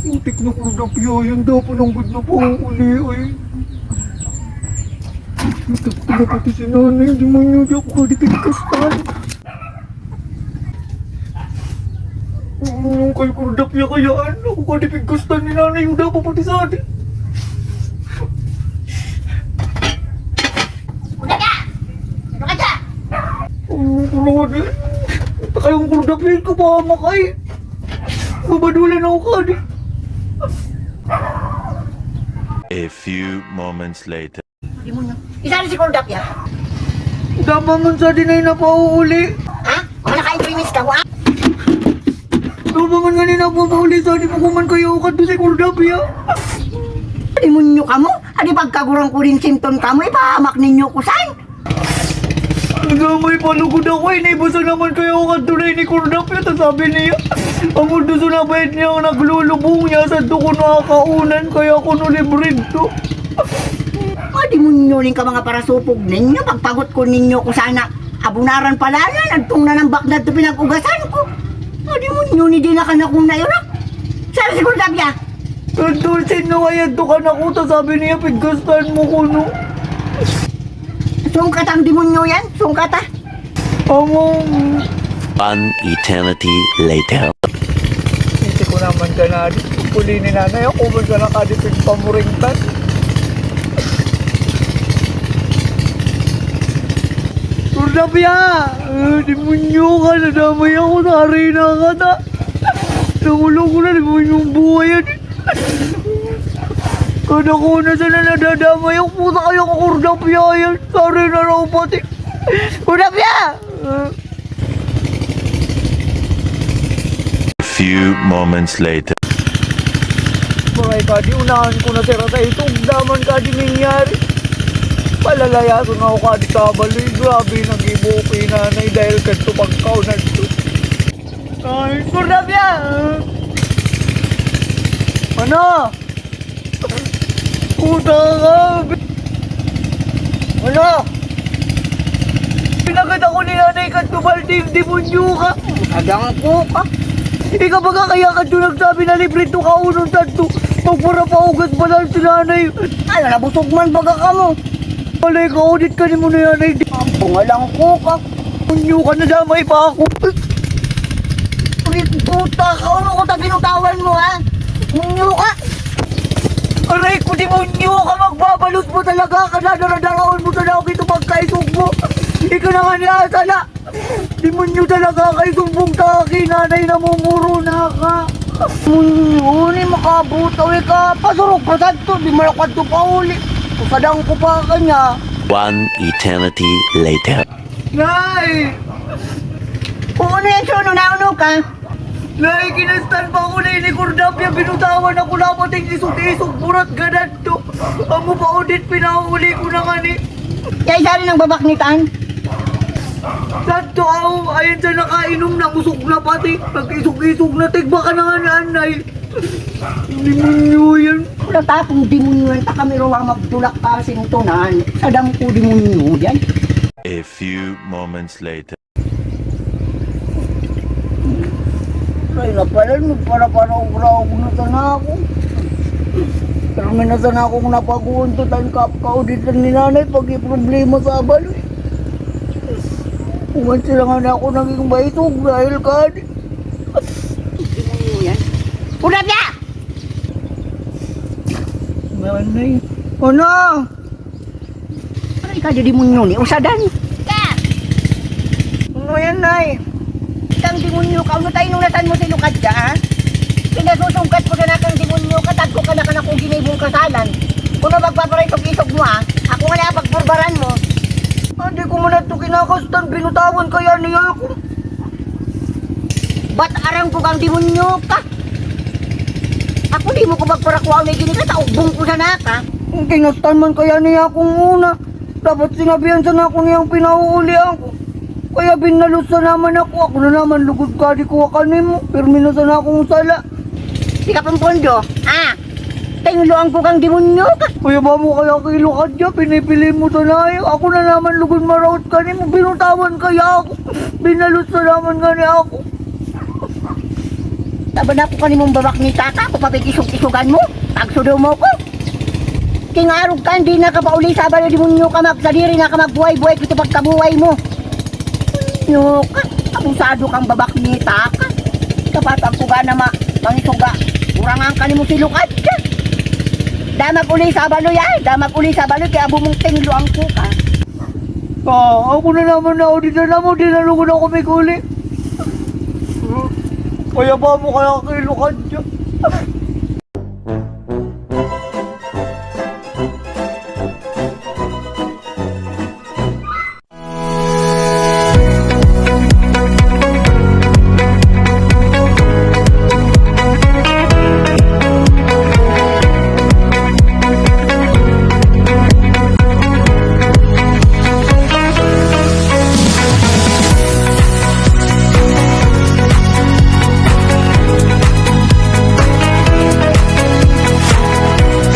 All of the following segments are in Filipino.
Putik na kurdapya, yan daw po ng good na po uli ay. Ito ko na pati si nanay, di mo nyo di ako kadipigkastan. Kay kurdapya kayaan, ako kadipigkastan ni nanay, yung daw po pati sa atin. Ano ka dyan? Kurode, kayong kurdapya ko pa makay. Babadulan ako ka di. A few moments later. Isa rin si Kordapya. Damangan sa dinay na pauuli. Ha? Mga naka-enjoyments ka mo, ha? Damangan nga nina pauuli sa di mo kuman kayo ka doon si kurdapya. Demonyo ka mo? Adi pagkagurang ko rin simpton ka mo, ipahamak ninyo ko saan? May palugod ako eh, naibasa naman kayo ka doon ni kurdapya. Tapos sabi niya, ang mundo sunabait niya ang naglulubong niya sa doon nakakaunan kaya ako nulibrid to. Demonyo rin ka mga parasupog ninyo, pagpagot ko ninyo ko sana. Abunaran pala na, nagtung na ng baknad to pinag-ugasan ko. Demonyo ni di na ka na kung nairak. Saan si Kordapya? Tulsin na kaya to ka na kuta, sabi niya, pigkastan mo ko no. Sungkat ang demonyo yan, sungkat ha. Among... One eternity later. Hindi ko naman ka na, puli ni nanay ako, ba't ka nakadipig pamuringtan? Kordapya! Demonyo ka, nadamay ako, narina ka na. Nangulong ko na, demonyo yung buhay yan. Kada ko na sana nadadamay ako, puta kayo ka Kordapya yan. Narina na ako pati. Kordapya! A few moments later. Mga kadi, unahan ko na sira sa ito, daman kadi nangyari. Palalayason ako kadi kabaloy, grabe nag-ibo kay nanay dahil kanto pagkaunan to. Ay, Kordapya! Ano? Puta ka! Ano? Pinagad ako ni nanay kanto baldim, demonyo ka! Agang ko ka. Ikaw ba kaya kanto nagsabi na libre to kaunon tanto? Pagpara pa ugat ba lang si nanay? Ano, nabusog man baga ka mo. Malay ka, audit ka ni mo na yan ay Bungalang ko ka. punyo ka na damay pa ako. Ulit puta ka, ano ko ta binutawan mo ha? Munyo ka. Aray ko, demonyo ka, magbabalot mo talaga ka na, daradaraon mo talaga ito pagkaisog mo. Ikaw na nga niasala. Demonyo talaga kay sumbong taki, nanay namumuro na ka. Munyo, ni makabutaw ka. Pasurok ka santo, di malakad to pa uli. Kusadang ko pa kanya. One eternity later. Nay! Kung ano yan, suno na ano ka? Nay, kinastan pa ako na ini Kordapya, binutawan ako na pating isog-isog, burat ganad to. Amo pa audit, pinahuli ko na nga ni. Kaya isa rin ang babaknitan. Santo ako, ayun sa nakainom na, usog na pati. Nag-isog-isog na, tigba ka na nga ni Anay. Hindi mo nyo yan. Natapong demonyo yan, kami raw ang magtulak ka sintunan. Sadang ko demonyo yan. A few moments later. Ay, napalan mo, para uraw ko na sana ako. Pero may nasana akong napaguntutan ka-auditan ni nanay pag problema sa abalo. Kuman sila nga na ako naging baitog dahil ka. Demonyo yan. Kordapya! Nanay. Ano? Ay, ka di demonyo ni usadan. Ka! Ano yan, Nay? Itang demonyo ka, ano tayo nung natan mo sinukad ka, ha? Pinasusungkat ko na nakang demonyo, katagko ka na ka na kung ginibong kasalan. Kung na magpaparitog-isog mo, ha? Ako nga na pagburbaran mo. Hindi ko man ito kinakastan, binutawan kaya niya ako. Ba't arang ko kang demonyo ka? Ako di mo ko magparakuha may gini ka, taubong ko sana ka. Kinastan man kaya niya akong una. Dapat sinabihan sana ako niyang pinauuli ako. Kaya binalot sa naman ako. Ako na naman lugod ka di ko kanin mo. Pirmi na sana akong sala. Di ka pang pondo, ha? Tingluan ko kang demonyo ka. Kaya ba mo kaya kilukad niya? Pinipili mo sana eh. Ako na naman lugod maraot kanin mo. Binutawan kaya ako. Binalot sa naman nga niya ako. Sabi na ko kanimong babak ni Taka, kung papikisog-kisugan mo, tagsudo mo ko. Kingarog ka, hindi na ka pa uli sa balo, di mo nyo ka magsadiri na ka magbuhay-buhay kito pagkabuhay mo. Nyo ka, abusado kang babak ni Taka. Kapatang ko ga na mangisuga, urangan ka ni mo silukad ka. Damag uli sa balo yan, damag uli sa balo, kaya bumong tingluang ko ka. Ako na naman na dito na mo, dinalo ko na kumikuli. Kaya ba mo kaya kilukad siya?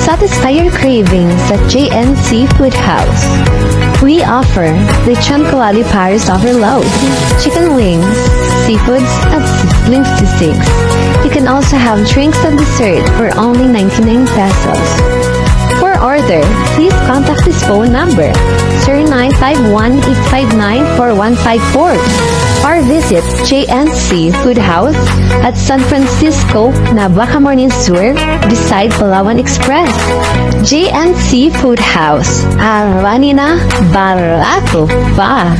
Satisfy your cravings at JN Seafood House. We offer lechon kawali Paris overload, chicken wings, seafoods at sizzling sisig. You can also have drinks and dessert for only 99 pesos. For order, please contact this phone number 0951-859-4154 or visit JNC Food House at San Francisco, Nabacamorin Sur, beside Palawan Express. JNC Food House. Arwanina Barato pa.